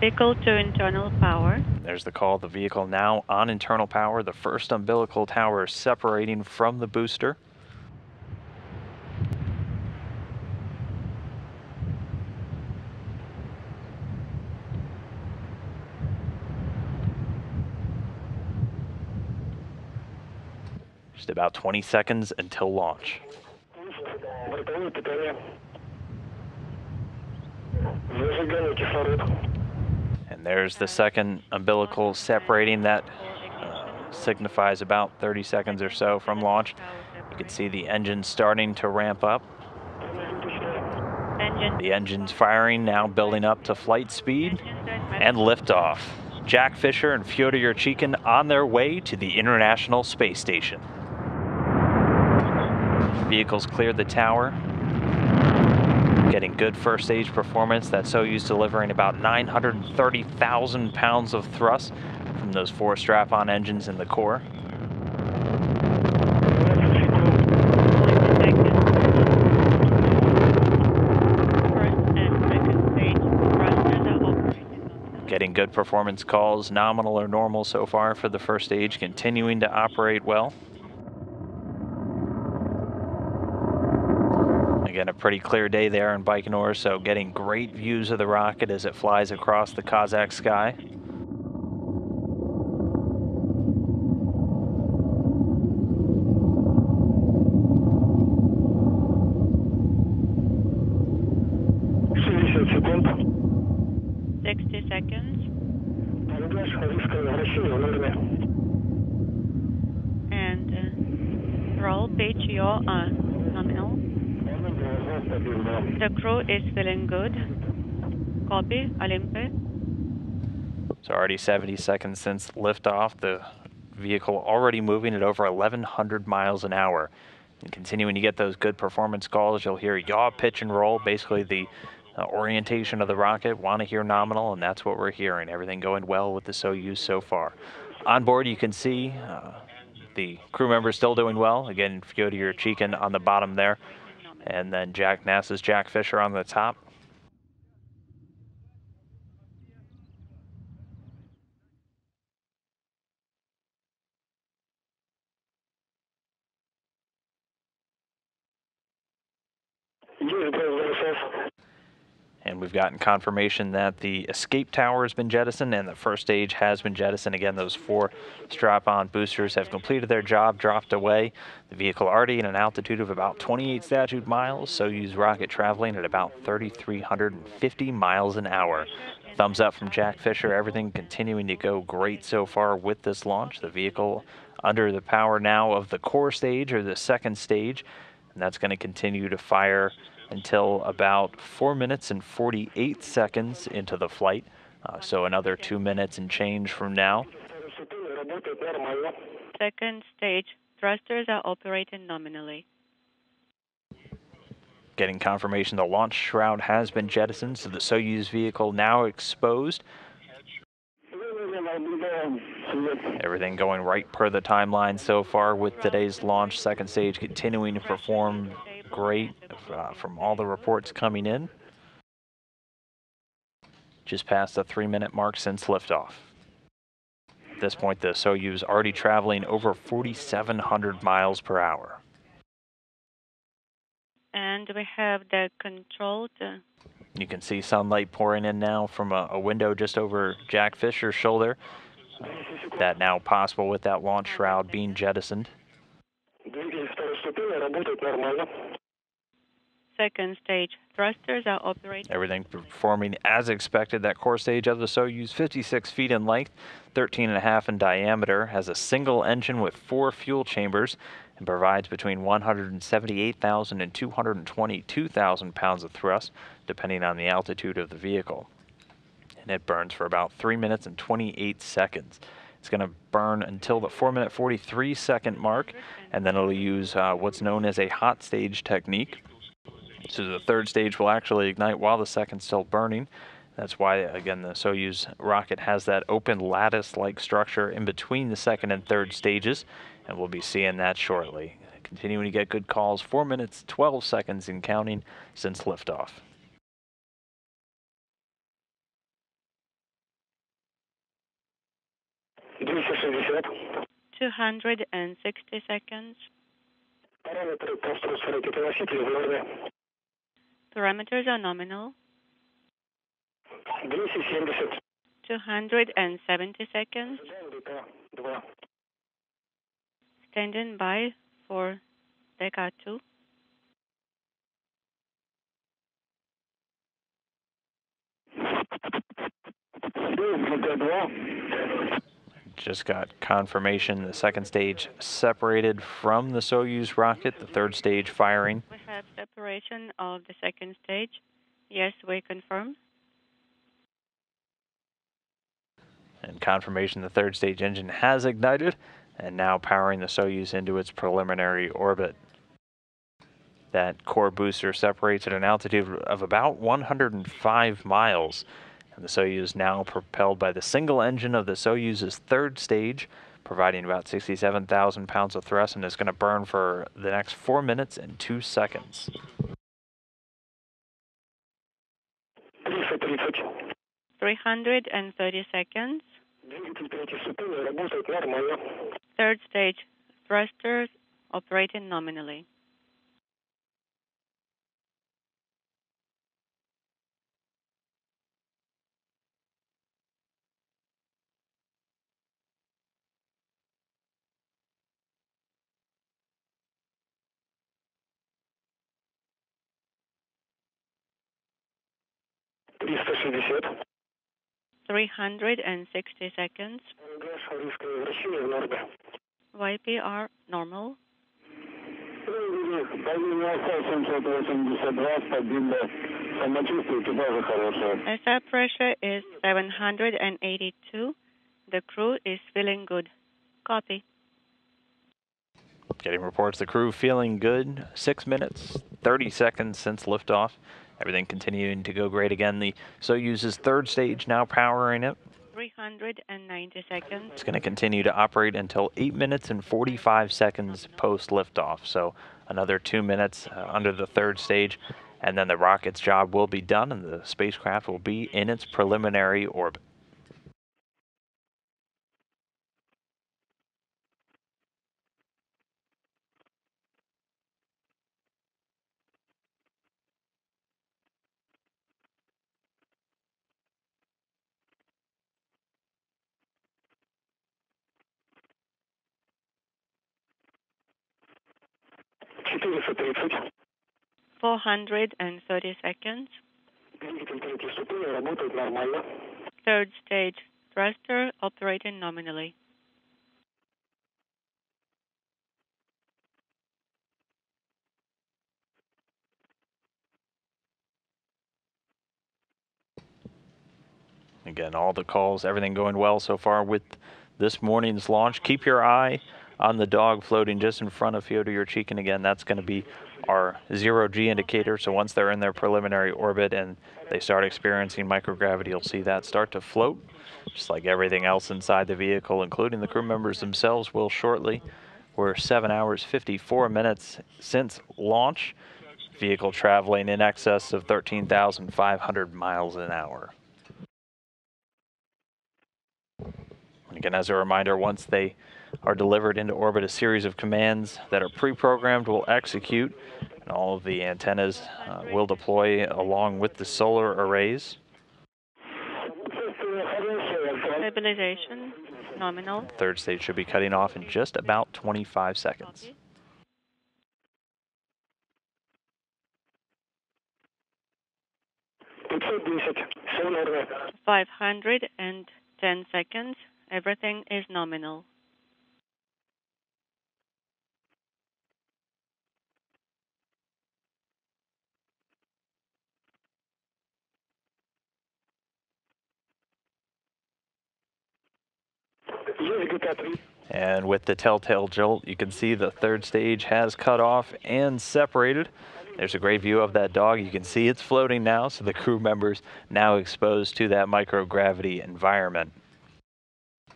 Vehicle to internal power. There's the call. The vehicle now on internal power. The first umbilical tower separating from the booster. Just about 20 seconds until launch. And there's the second umbilical separating. That signifies about 30 seconds or so from launch. You can see the engine starting to ramp up. The engine's firing, now building up to flight speed and liftoff. Jack Fischer and Fyodor Yurchikhin on their way to the International Space Station. Vehicles cleared the tower, getting good first stage performance. That Soyuz delivering about 930,000 pounds of thrust from those 4 strap-on engines in the core. Getting good performance calls, nominal or normal so far for the first stage, continuing to operate well. Again, a pretty clear day there in Baikonur, so getting great views of the rocket as it flies across the Kazakh sky. And roll pitch yaw nominal. The crew is feeling good. Copy, Olympic. So already 70 seconds since liftoff. The vehicle already moving at over 1,100 miles an hour. And continuing to get those good performance calls. You'll hear yaw, pitch, and roll, basically the orientation of the rocket. Want to hear nominal, and that's what we're hearing. Everything going well with the Soyuz so far. On board, you can see the crew members still doing well. Again, Fyodor Yurchikhin on the bottom there, and then NASA's Jack Fischer on the top. And we've gotten confirmation that the escape tower has been jettisoned and the first stage has been jettisoned. Again, those 4 strap-on boosters have completed their job, dropped away. The vehicle already at an altitude of about 28 statute miles. Soyuz rocket traveling at about 3,350 miles an hour. Thumbs up from Jack Fischer. Everything continuing to go great so far with this launch. The vehicle under the power now of the core stage, or the second stage, and that's going to continue to fire until about 4 minutes and 48 seconds into the flight. So another 2 minutes and change from now. Second stage, thrusters are operating nominally. Getting confirmation the launch shroud has been jettisoned, so the Soyuz vehicle now exposed. Everything going right per the timeline so far with today's launch. Second stage continuing to perform great from all the reports coming in. Just past the 3-minute mark since liftoff. At this point, the Soyuz already traveling over 4,700 miles per hour. And we have the controlled. You can see sunlight pouring in now from a window just over Jack Fischer's shoulder. That now possible with that launch shroud being jettisoned. Second stage, thrusters are operating. Everything performing as expected. That core stage of the Soyuz, 56 feet in length, 13.5 in diameter, has a single engine with 4 fuel chambers and provides between 178,000 and 222,000 pounds of thrust, depending on the altitude of the vehicle. And it burns for about 3 minutes and 28 seconds. It's going to burn until the 4-minute 43-second mark, and then it'll use what's known as a hot stage technique. So the third stage will actually ignite while the second's still burning. That's why, again, the Soyuz rocket has that open lattice-like structure in between the second and third stages, and we'll be seeing that shortly. Continuing to get good calls, 4 minutes, 12 seconds and counting since liftoff. 260. 260 seconds. Параметры постройки ракеты-носителя в норме. Parameters are nominal. 270. 270 seconds. Дека 2. Standing by for Deka 2. Дека 2. Just got confirmation the second stage separated from the Soyuz rocket, the third stage firing. We have separation of the second stage. Yes, we confirm. And confirmation the third stage engine has ignited and now powering the Soyuz into its preliminary orbit. That core booster separates at an altitude of about 105 miles. And the Soyuz now propelled by the single engine of the Soyuz's third stage, providing about 67,000 pounds of thrust, and is going to burn for the next 4 minutes and 2 seconds. 330 seconds. Third stage thrusters operating nominally. $360. 360 seconds. YPR normal. SR pressure is 782. The crew is feeling good. Copy. Getting reports the crew feeling good. 6 minutes, 30 seconds since liftoff. Everything continuing to go great again. The Soyuz's third stage now powering it. 390 seconds. It's going to continue to operate until 8 minutes and 45 seconds post liftoff. So another 2 minutes under the third stage, and then the rocket's job will be done and the spacecraft will be in its preliminary orbit. $430. 430 seconds. Third stage thruster operating nominally. Again, all the calls, everything going well so far with this morning's launch. Keep your eye on the dog floating just in front of Fyodor Yurchikhin. Again, that's going to be our zero-G indicator. So once they're in their preliminary orbit and they start experiencing microgravity, you'll see that start to float, just like everything else inside the vehicle, including the crew members themselves will shortly. We're 7 hours, 54 minutes since launch. Vehicle traveling in excess of 13,500 miles an hour. And again, as a reminder, once they are delivered into orbit, a series of commands that are pre-programmed will execute, and all of the antennas will deploy along with the solar arrays. Stabilization nominal. Third stage should be cutting off in just about 25 seconds. 510 seconds. Everything is nominal. And with the telltale jolt, you can see the third stage has cut off and separated. There's a great view of that dog. You can see it's floating now, so the crew members now exposed to that microgravity environment.